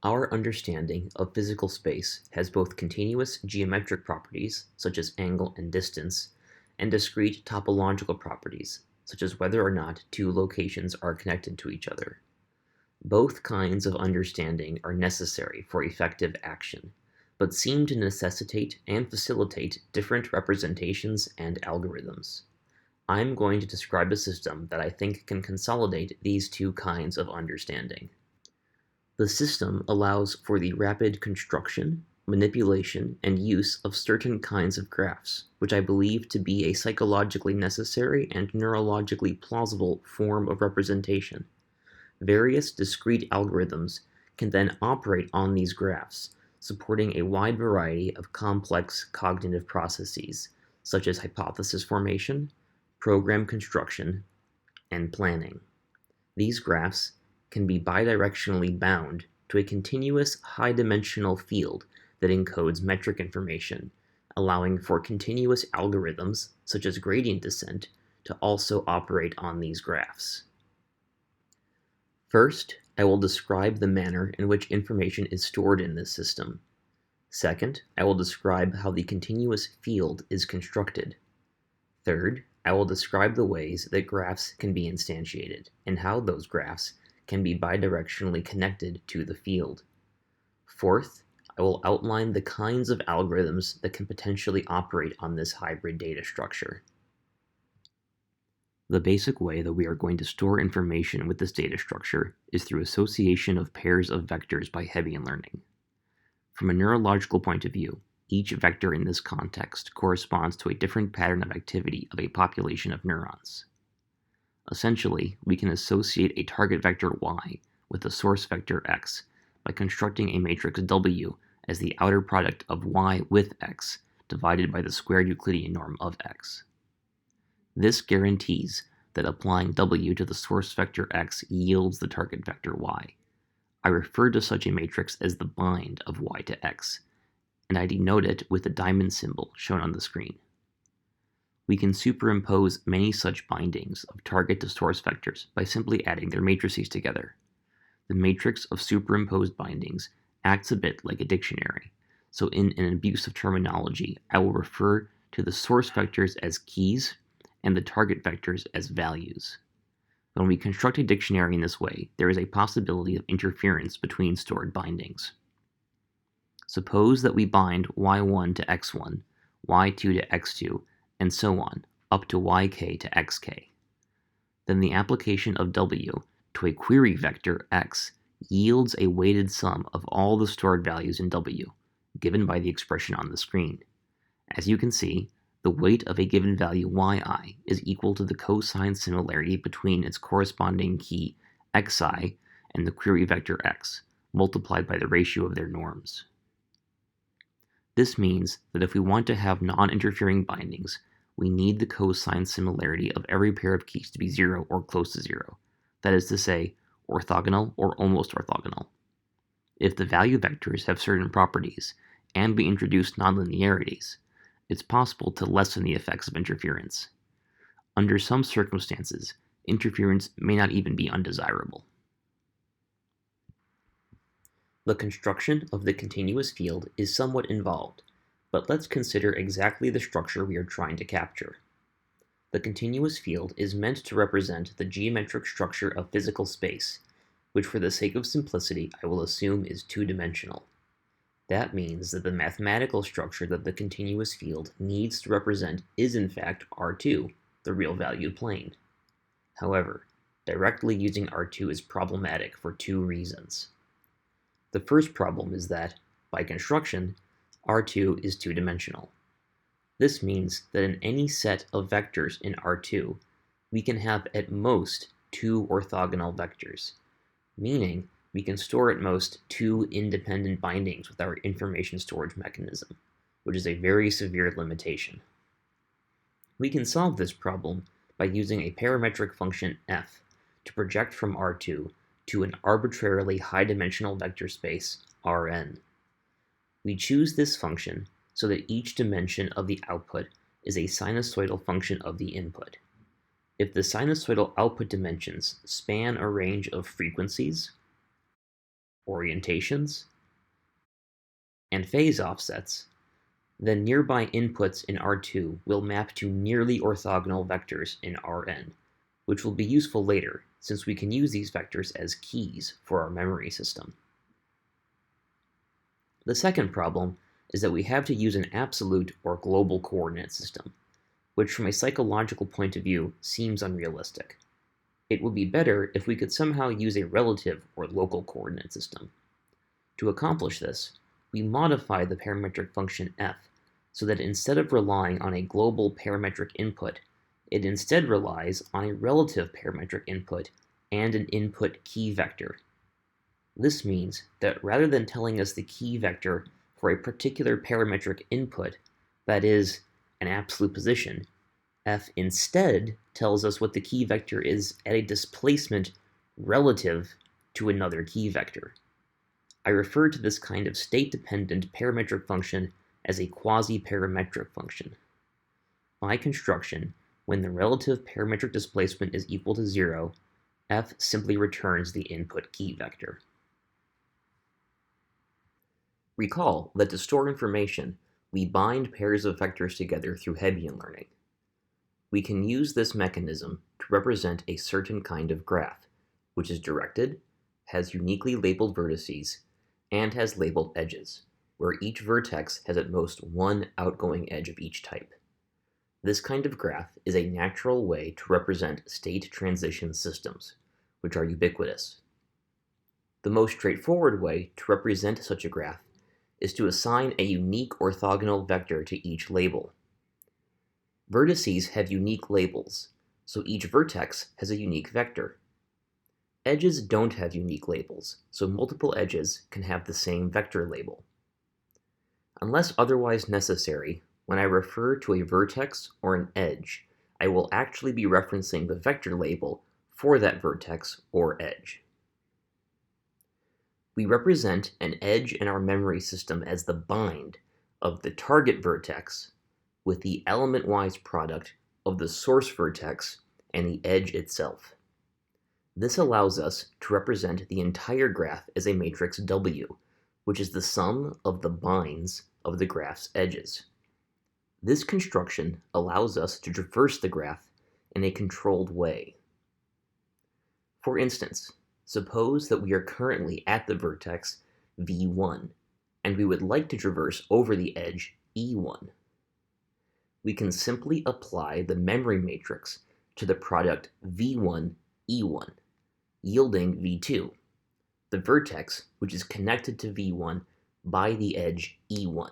Our understanding of physical space has both continuous geometric properties, such as angle and distance, and discrete topological properties, such as whether or not two locations are connected to each other. Both kinds of understanding are necessary for effective action, but seem to necessitate and facilitate different representations and algorithms. I'm going to describe a system that I think can consolidate these two kinds of understanding. The system allows for the rapid construction, manipulation, and use of certain kinds of graphs, which I believe to be a psychologically necessary and neurologically plausible form of representation. Various discrete algorithms can then operate on these graphs, supporting a wide variety of complex cognitive processes, such as hypothesis formation, program construction, and planning. These graphs can be bidirectionally bound to a continuous high-dimensional field that encodes metric information, allowing for continuous algorithms, such as gradient descent, to also operate on these graphs. First, I will describe the manner in which information is stored in this system. Second, I will describe how the continuous field is constructed. Third, I will describe the ways that graphs can be instantiated, and how those graphs can be bidirectionally connected to the field. Fourth, I will outline the kinds of algorithms that can potentially operate on this hybrid data structure. The basic way that we are going to store information with this data structure is through association of pairs of vectors by Hebbian learning. From a neurological point of view, each vector in this context corresponds to a different pattern of activity of a population of neurons. Essentially, we can associate a target vector y with a source vector x by constructing a matrix W as the outer product of y with x divided by the squared Euclidean norm of x. This guarantees that applying W to the source vector x yields the target vector y. I refer to such a matrix as the bind of y to x, and I denote it with the diamond symbol shown on the screen. We can superimpose many such bindings of target to source vectors by simply adding their matrices together. The matrix of superimposed bindings acts a bit like a dictionary, so in an abuse of terminology, I will refer to the source vectors as keys and the target vectors as values. When we construct a dictionary in this way, there is a possibility of interference between stored bindings. Suppose that we bind y1 to x1, y2 to x2, and so on, up to yk to xk. Then the application of W to a query vector x yields a weighted sum of all the stored values in W, given by the expression on the screen. As you can see, the weight of a given value yi is equal to the cosine similarity between its corresponding key xi and the query vector x, multiplied by the ratio of their norms. This means that if we want to have non-interfering bindings, we need the cosine similarity of every pair of keys to be 0 or close to 0, that is to say, orthogonal or almost orthogonal. If the value vectors have certain properties, and we introduce nonlinearities, it's possible to lessen the effects of interference. Under some circumstances, interference may not even be undesirable. The construction of the continuous field is somewhat involved, but let's consider exactly the structure we are trying to capture. The continuous field is meant to represent the geometric structure of physical space, which for the sake of simplicity I will assume is two-dimensional. That means that the mathematical structure that the continuous field needs to represent is in fact R2, the real valued plane. However, directly using R2 is problematic for two reasons. The first problem is that, by construction, R2 is two-dimensional. This means that in any set of vectors in R2, we can have at most two orthogonal vectors, meaning we can store at most two independent bindings with our information storage mechanism, which is a very severe limitation. We can solve this problem by using a parametric function f to project from R2 to an arbitrarily high-dimensional vector space Rn. We choose this function so that each dimension of the output is a sinusoidal function of the input. If the sinusoidal output dimensions span a range of frequencies, orientations, and phase offsets, then nearby inputs in R2 will map to nearly orthogonal vectors in Rn, which will be useful later since we can use these vectors as keys for our memory system. The second problem is that we have to use an absolute or global coordinate system, which from a psychological point of view seems unrealistic. It would be better if we could somehow use a relative or local coordinate system. To accomplish this, we modify the parametric function f so that instead of relying on a global parametric input, it instead relies on a relative parametric input and an input key vector. This means that rather than telling us the key vector for a particular parametric input, that is, an absolute position, f instead tells us what the key vector is at a displacement relative to another key vector. I refer to this kind of state-dependent parametric function as a quasi-parametric function. By construction, when the relative parametric displacement is equal to 0, f simply returns the input key vector. Recall that to store information, we bind pairs of vectors together through Hebbian learning. We can use this mechanism to represent a certain kind of graph, which is directed, has uniquely labeled vertices, and has labeled edges, where each vertex has at most one outgoing edge of each type. This kind of graph is a natural way to represent state transition systems, which are ubiquitous. The most straightforward way to represent such a graph is to assign a unique orthogonal vector to each label. Vertices have unique labels, so each vertex has a unique vector. Edges don't have unique labels, so multiple edges can have the same vector label. Unless otherwise necessary, when I refer to a vertex or an edge, I will actually be referencing the vector label for that vertex or edge. We represent an edge in our memory system as the bind of the target vertex with the element-wise product of the source vertex and the edge itself. This allows us to represent the entire graph as a matrix W, which is the sum of the binds of the graph's edges. This construction allows us to traverse the graph in a controlled way. For instance, suppose that we are currently at the vertex V1, and we would like to traverse over the edge E1. We can simply apply the memory matrix to the product V1, E1, yielding V2, the vertex which is connected to V1 by the edge E1.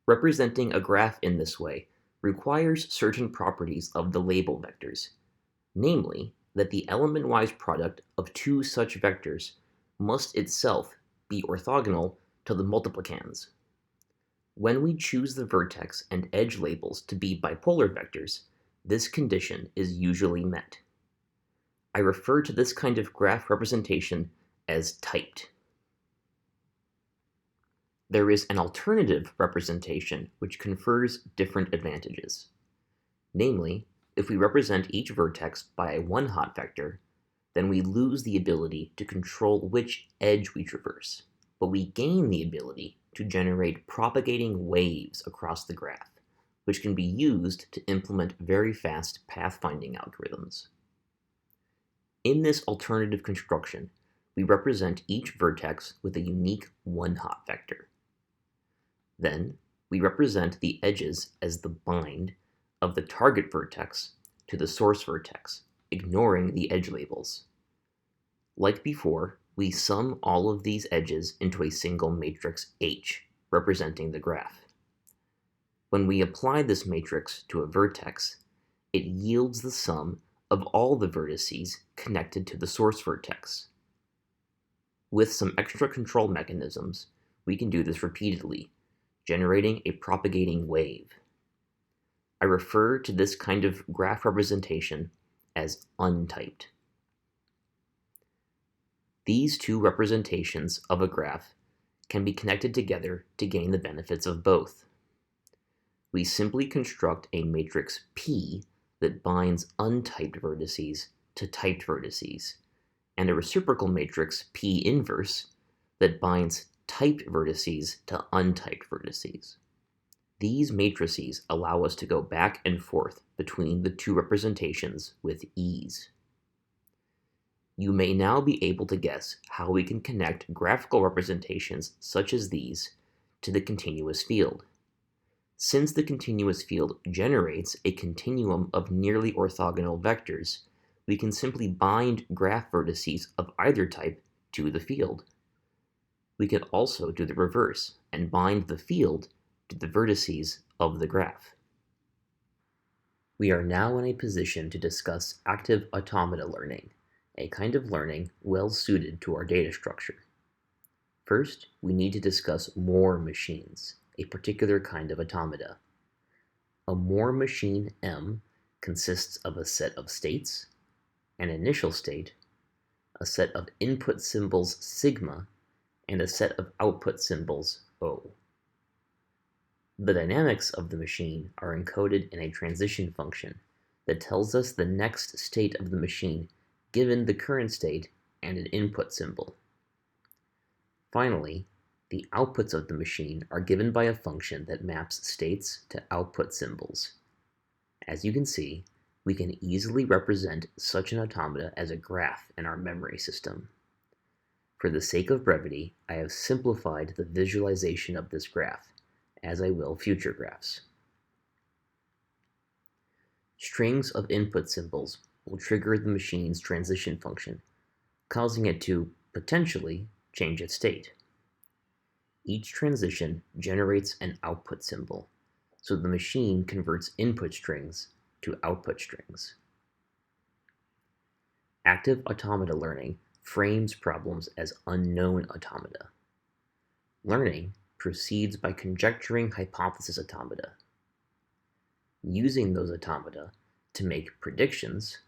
Representing a graph in this way requires certain properties of the label vectors, namely that the element-wise product of two such vectors must itself be orthogonal to the multiplicands. When we choose the vertex and edge labels to be bipolar vectors, this condition is usually met. I refer to this kind of graph representation as typed. There is an alternative representation which confers different advantages. Namely, if we represent each vertex by a one-hot vector, then we lose the ability to control which edge we traverse, but we gain the ability to generate propagating waves across the graph, which can be used to implement very fast pathfinding algorithms. In this alternative construction, we represent each vertex with a unique one-hot vector. Then, we represent the edges as the bind of the target vertex to the source vertex, ignoring the edge labels. Like before, we sum all of these edges into a single matrix H, representing the graph. When we apply this matrix to a vertex, it yields the sum of all the vertices connected to the source vertex. With some extra control mechanisms, we can do this repeatedly, generating a propagating wave. I refer to this kind of graph representation as untyped. These two representations of a graph can be connected together to gain the benefits of both. We simply construct a matrix P that binds untyped vertices to typed vertices, and a reciprocal matrix P inverse that binds typed vertices to untyped vertices. These matrices allow us to go back and forth between the two representations with ease. You may now be able to guess how we can connect graphical representations such as these to the continuous field. Since the continuous field generates a continuum of nearly orthogonal vectors, we can simply bind graph vertices of either type to the field. We can also do the reverse and bind the field to the vertices of the graph. We are now in a position to discuss active automata learning, a kind of learning well suited to our data structure. First, we need to discuss Moore machines, a particular kind of automata. A Moore machine M consists of a set of states, an initial state, a set of input symbols sigma, and a set of output symbols O. The dynamics of the machine are encoded in a transition function that tells us the next state of the machine given the current state and an input symbol. Finally, the outputs of the machine are given by a function that maps states to output symbols. As you can see, we can easily represent such an automata as a graph in our memory system. For the sake of brevity, I have simplified the visualization of this graph, as I will future graphs. Strings of input symbols will trigger the machine's transition function, causing it to, potentially, change its state. Each transition generates an output symbol, so the machine converts input strings to output strings. Active automata learning frames problems as unknown automata. Learning proceeds by conjecturing hypothesis automata, using those automata to make predictions,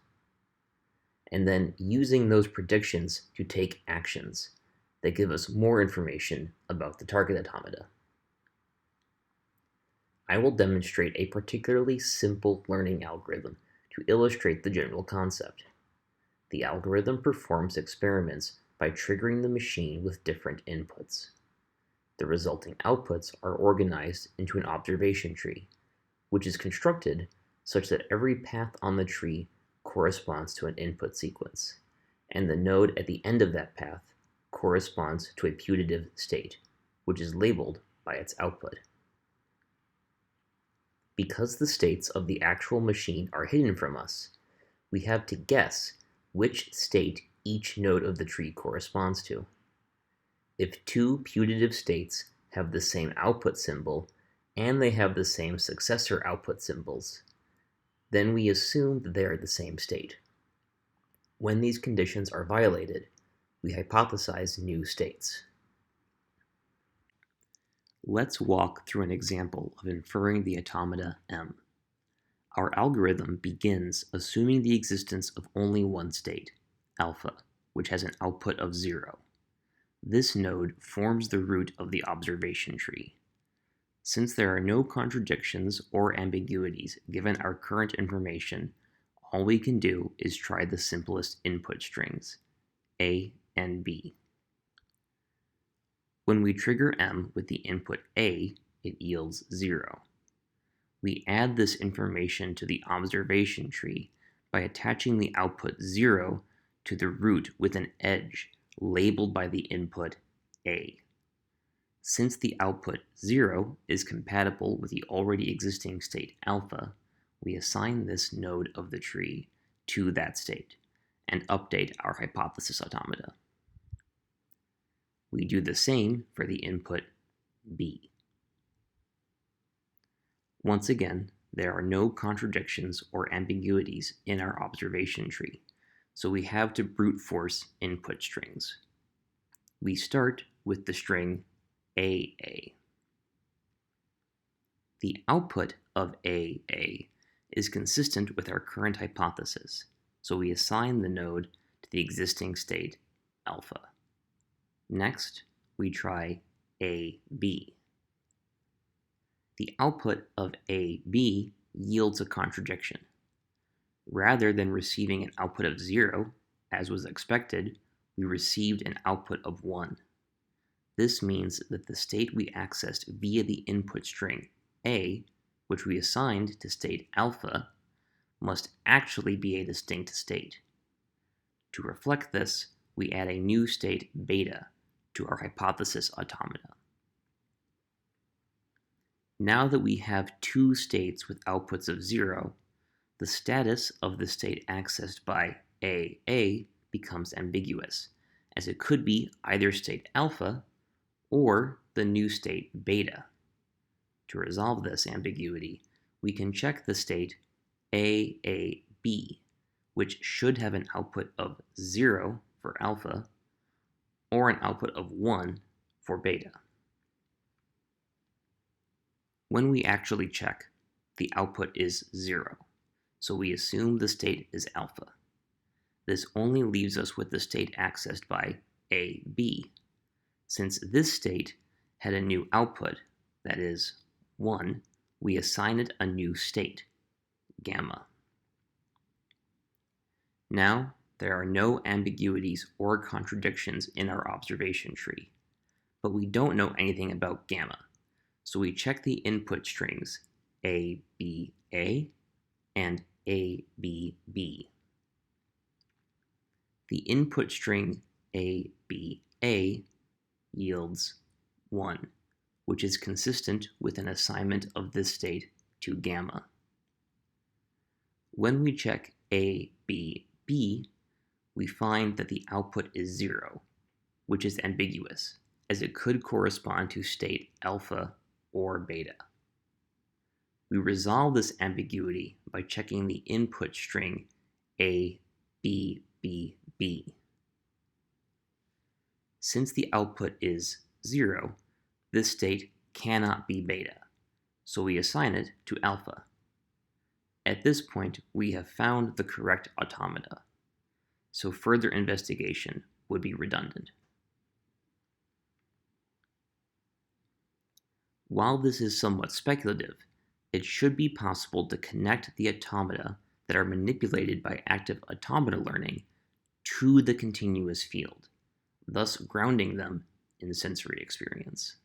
and then using those predictions to take actions that give us more information about the target automata. I will demonstrate a particularly simple learning algorithm to illustrate the general concept. The algorithm performs experiments by triggering the machine with different inputs. The resulting outputs are organized into an observation tree, which is constructed such that every path on the tree corresponds to an input sequence, and the node at the end of that path corresponds to a putative state, which is labeled by its output. Because the states of the actual machine are hidden from us, we have to guess which state each node of the tree corresponds to. If two putative states have the same output symbol and they have the same successor output symbols, then we assume that they are the same state. When these conditions are violated, we hypothesize new states. Let's walk through an example of inferring the automata M. Our algorithm begins assuming the existence of only one state, alpha, which has an output of 0. This node forms the root of the observation tree. Since there are no contradictions or ambiguities given our current information, all we can do is try the simplest input strings, A and B. When we trigger M with the input A, it yields 0. We add this information to the observation tree by attaching the output 0 to the root with an edge labeled by the input A. Since the output 0 is compatible with the already existing state alpha, we assign this node of the tree to that state and update our hypothesis automata. We do the same for the input B. Once again, there are no contradictions or ambiguities in our observation tree, so we have to brute force input strings. We start with the string AA. The output of AA is consistent with our current hypothesis, so we assign the node to the existing state alpha. Next, we try AB. The output of AB yields a contradiction. Rather than receiving an output of 0, As was expected, we received an output of 1. This means that the state we accessed via the input string A, which we assigned to state alpha, must actually be a distinct state. To reflect this, we add a new state beta to our hypothesis automata. Now that we have two states with outputs of 0, the status of the state accessed by AA becomes ambiguous, as it could be either state alpha or the new state beta. To resolve this ambiguity, we can check the state AAB, which should have an output of 0 for alpha or an output of 1 for beta. When we actually check, the output is 0, so we assume the state is alpha. This only leaves us with the state accessed by AB. Since this state had a new output, that is, 1, we assign it a new state, gamma. Now, there are no ambiguities or contradictions in our observation tree, but we don't know anything about gamma, so we check the input strings ABA and ABB. The input string ABA yields 1, which is consistent with an assignment of this state to gamma. When we check ABB, we find that the output is 0, which is ambiguous, as it could correspond to state alpha or beta. We resolve this ambiguity by checking the input string ABBB. Since the output is 0, this state cannot be beta, so we assign it to alpha. At this point, we have found the correct automata, so further investigation would be redundant. While this is somewhat speculative, it should be possible to connect the automata that are manipulated by active automata learning to the continuous field, thus grounding them in sensory experience.